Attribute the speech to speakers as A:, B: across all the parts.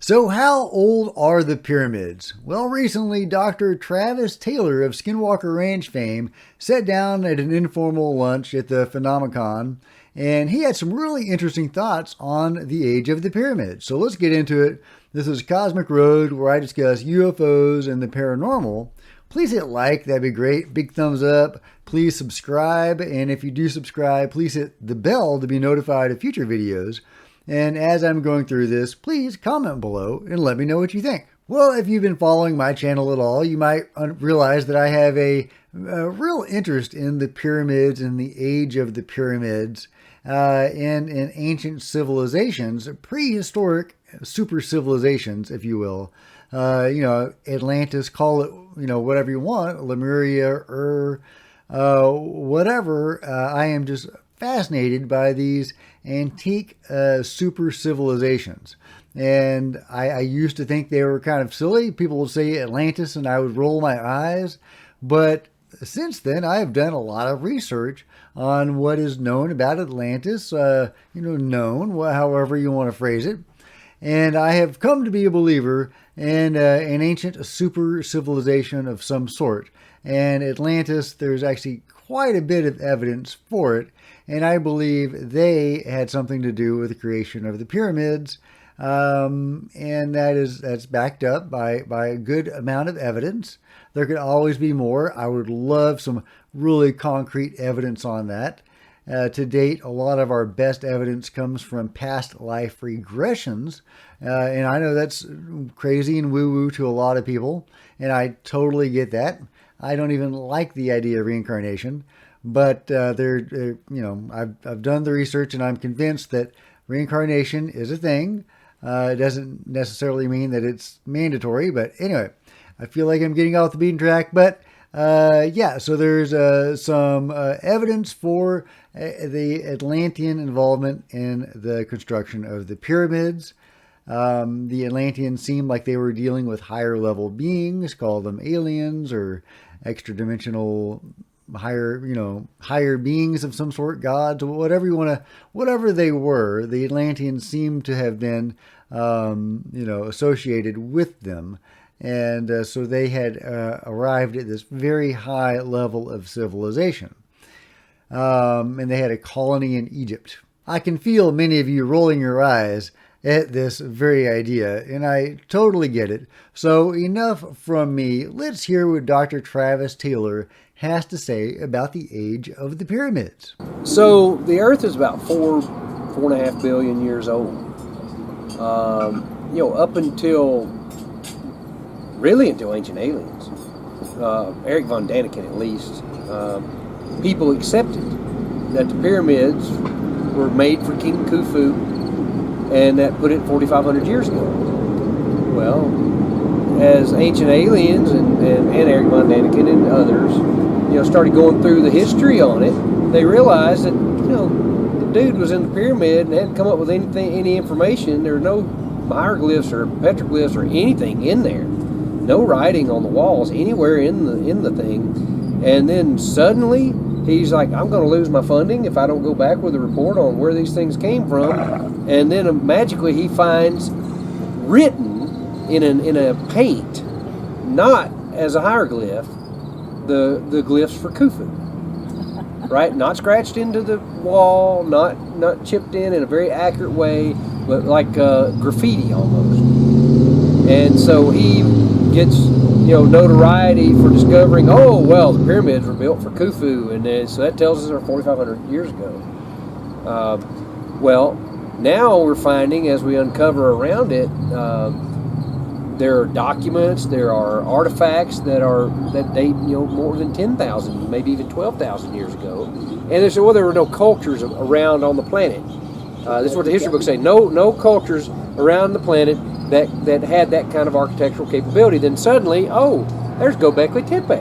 A: So, how old are the pyramids? Well, recently, Dr. Travis Taylor of Skinwalker Ranch fame sat down at an informal lunch at the Phenomicon, and he had some really interesting thoughts on the age of the pyramids. So, let's get into it. This is Cosmic Road, where I discuss UFOs and the paranormal. Please hit like, that'd be great. Big thumbs up. Please subscribe, and if you do subscribe, please hit the bell to be notified of future videos. And as I'm going through this, please comment below and let me know what you think. Well, if you've been following my channel at all, you might realize that I have a real interest in the pyramids and the age of the pyramids and in ancient civilizations, prehistoric super civilizations, if you will. Atlantis, call it, whatever you want, Lemuria, whatever. I am just fascinated by these antique super civilizations. And I used to think they were kind of silly. People would say Atlantis and I would roll my eyes. But since then, I have done a lot of research on what is known about Atlantis, however you want to phrase it. And I have come to be a believer in an ancient super civilization of some sort. And Atlantis, there's actually quite a bit of evidence for it. And I believe they had something to do with the creation of the pyramids. And that's backed up by a good amount of evidence. There could always be more. I would love some really concrete evidence on that. To date, a lot of our best evidence comes from past life regressions. And I know that's crazy and woo-woo to a lot of people. And I totally get that. I don't even like the idea of reincarnation. But I've done the research and I'm convinced that reincarnation is a thing. It doesn't necessarily mean that it's mandatory. But anyway, I feel like I'm getting off the beaten track. But so there's some evidence for the Atlantean involvement in the construction of the pyramids. The Atlanteans seemed like they were dealing with higher level beings, call them aliens or extra dimensional higher beings of some sort, gods, whatever they were. The Atlanteans seem to have been, associated with them. And so they had arrived at this very high level of civilization. And they had a colony in Egypt. I can feel many of you rolling your eyes at this very idea, and I totally get it. So enough from me. Let's hear what Dr. Travis Taylor has to say about the age of the pyramids.
B: So the Earth is about 4.5 billion years old. Up until ancient aliens, Eric von Daniken at least, people accepted that the pyramids were made for King Khufu, and that put it 4,500 years ago. Well, as ancient aliens and Eric von Daniken and others, started going through the history on it, they realized that, the dude was in the pyramid and hadn't come up with any information. There were no hieroglyphs or petroglyphs or anything in there. No writing on the walls anywhere in the thing. And then suddenly he's like, I'm going to lose my funding if I don't go back with a report on where these things came from. And then magically he finds written in a paint, not as a hieroglyph, the glyphs for Khufu. Right? Not scratched into the wall, not chipped in a very accurate way, but like graffiti almost. And so he gets notoriety for discovering, the pyramids were built for Khufu, and then, so that tells us they're 4,500 years ago. Now we're finding, as we uncover around it, there are documents, there are artifacts that date more than 10,000, maybe even 12,000 years ago. And they say, there were no cultures around on the planet. This is what the history books say. No cultures around the planet that had that kind of architectural capability. Then suddenly, there's Göbekli Tepe,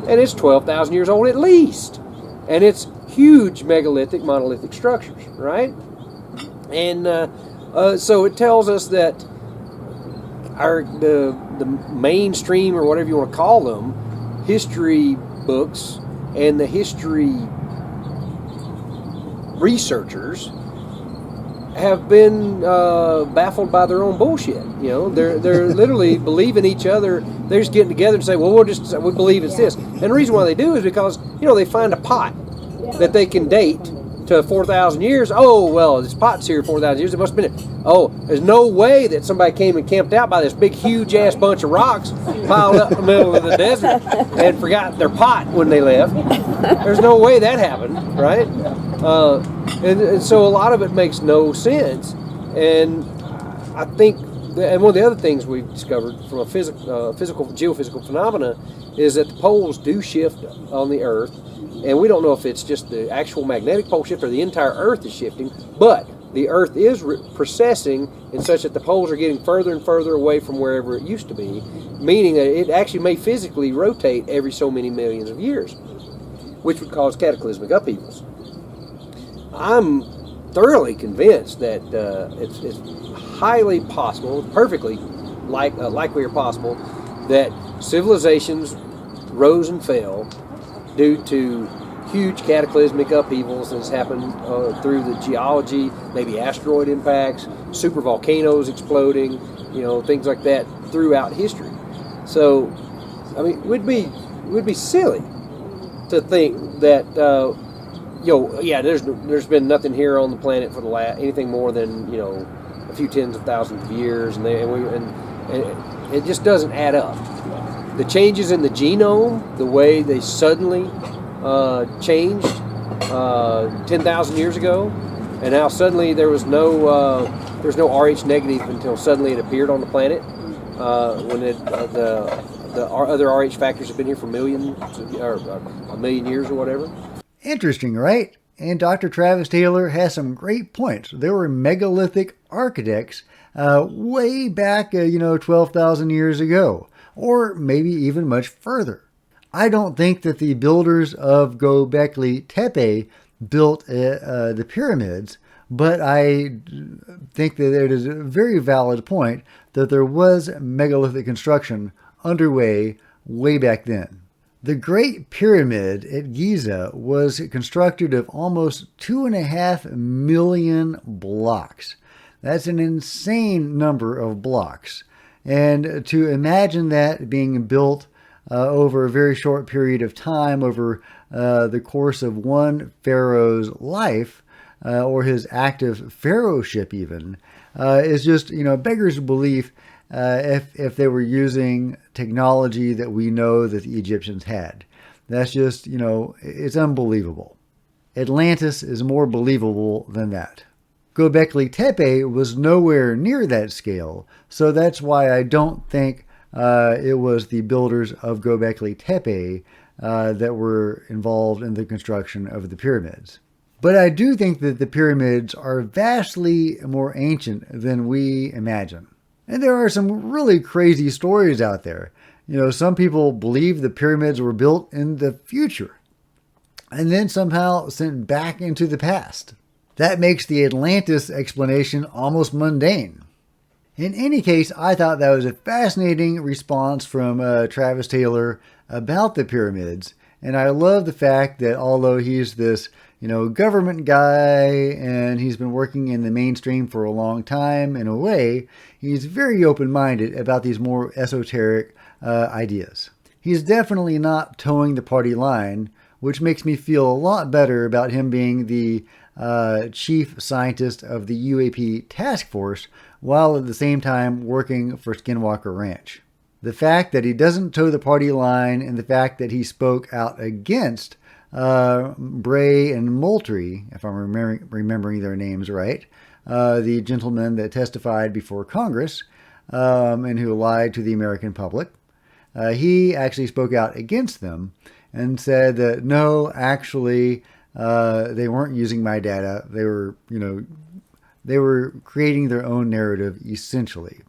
B: and it's 12,000 years old at least, and it's huge megalithic, monolithic structures, right? And so it tells us that the mainstream, or whatever you want to call them, history books and the history researchers have been baffled by their own bullshit. You know, they're literally believing each other. They're just getting together and say, "Well, we believe it's this." And the reason why they do is because they find a pot that they can date to 4,000 years. Oh, well, this pot's here 4,000 years. It must have been it. Oh, there's no way that somebody came and camped out by this big, huge ass bunch of rocks piled up in the middle of the desert and forgot their pot when they left. There's no way that happened, right? And so a lot of it makes no sense. And I think, and one of the other things we've discovered from a geophysical phenomena is that the poles do shift on the Earth. And we don't know if it's just the actual magnetic pole shift or the entire Earth is shifting, but the Earth is precessing in such that the poles are getting further and further away from wherever it used to be, meaning that it actually may physically rotate every so many millions of years, which would cause cataclysmic upheavals. I'm thoroughly convinced that it's highly possible, perfectly likely or possible, that civilizations rose and fell due to huge cataclysmic upheavals that's happened through the geology, maybe asteroid impacts, super volcanoes exploding, things like that throughout history. So, I mean, we'd be silly to think that there's been nothing here on the planet for anything more than a few tens of thousands of years, and it just doesn't add up. The changes in the genome, the way they suddenly changed 10,000 years ago, and now suddenly there's no Rh negative until suddenly it appeared on the planet when the other Rh factors have been here for millions or a million years or whatever.
A: Interesting, right? And Dr. Travis Taylor has some great points. There were megalithic architects way back, 12,000 years ago, or maybe even much further. I don't think that the builders of Göbekli Tepe built the pyramids, but I think that it is a very valid point that there was megalithic construction underway way back then. The Great Pyramid at Giza was constructed of almost 2.5 million blocks. That's an insane number of blocks. And to imagine that being built over a very short period of time, over the course of one pharaoh's life, or his active pharaohship even, is just, beggars belief if they were using technology that we know that the Egyptians had. That's just, it's unbelievable. Atlantis is more believable than that. Göbekli Tepe was nowhere near that scale, so that's why I don't think it was the builders of Göbekli Tepe that were involved in the construction of the pyramids. But I do think that the pyramids are vastly more ancient than we imagine. And there are some really crazy stories out there. Some people believe the pyramids were built in the future and then somehow sent back into the past. That makes the Atlantis explanation almost mundane. In any case, I thought that was a fascinating response from Travis Taylor about the pyramids. And I love the fact that although he's this, government guy and he's been working in the mainstream for a long time, in a way, he's very open-minded about these more esoteric ideas. He's definitely not towing the party line, which makes me feel a lot better about him being the chief scientist of the U.A.P. task force, while at the same time working for Skinwalker Ranch. The fact that he doesn't toe the party line and the fact that he spoke out against Bray and Moultrie, if I'm remembering their names right, the gentlemen that testified before Congress and who lied to the American public, he actually spoke out against them and said that no, actually, they weren't using my data. They were creating their own narrative, essentially.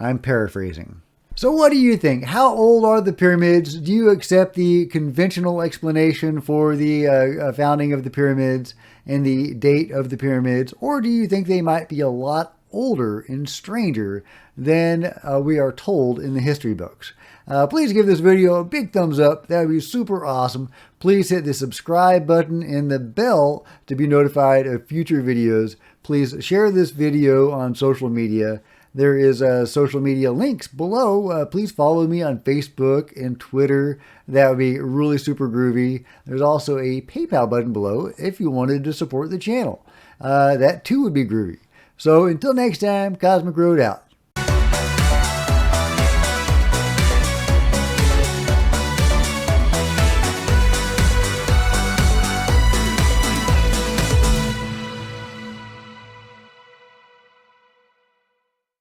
A: I'm paraphrasing. So what do you think? How old are the pyramids? Do you accept the conventional explanation for the founding of the pyramids and the date of the pyramids? Or do you think they might be a lot older and stranger than we are told in the history books. Please give this video a big thumbs up. That would be super awesome. Please hit the subscribe button and the bell to be notified of future videos. Please share this video on social media. There is social media links below. Please follow me on Facebook and Twitter. That would be really super groovy. There's also a PayPal button below if you wanted to support the channel. That too would be groovy. So until next time, Cosmic Road out.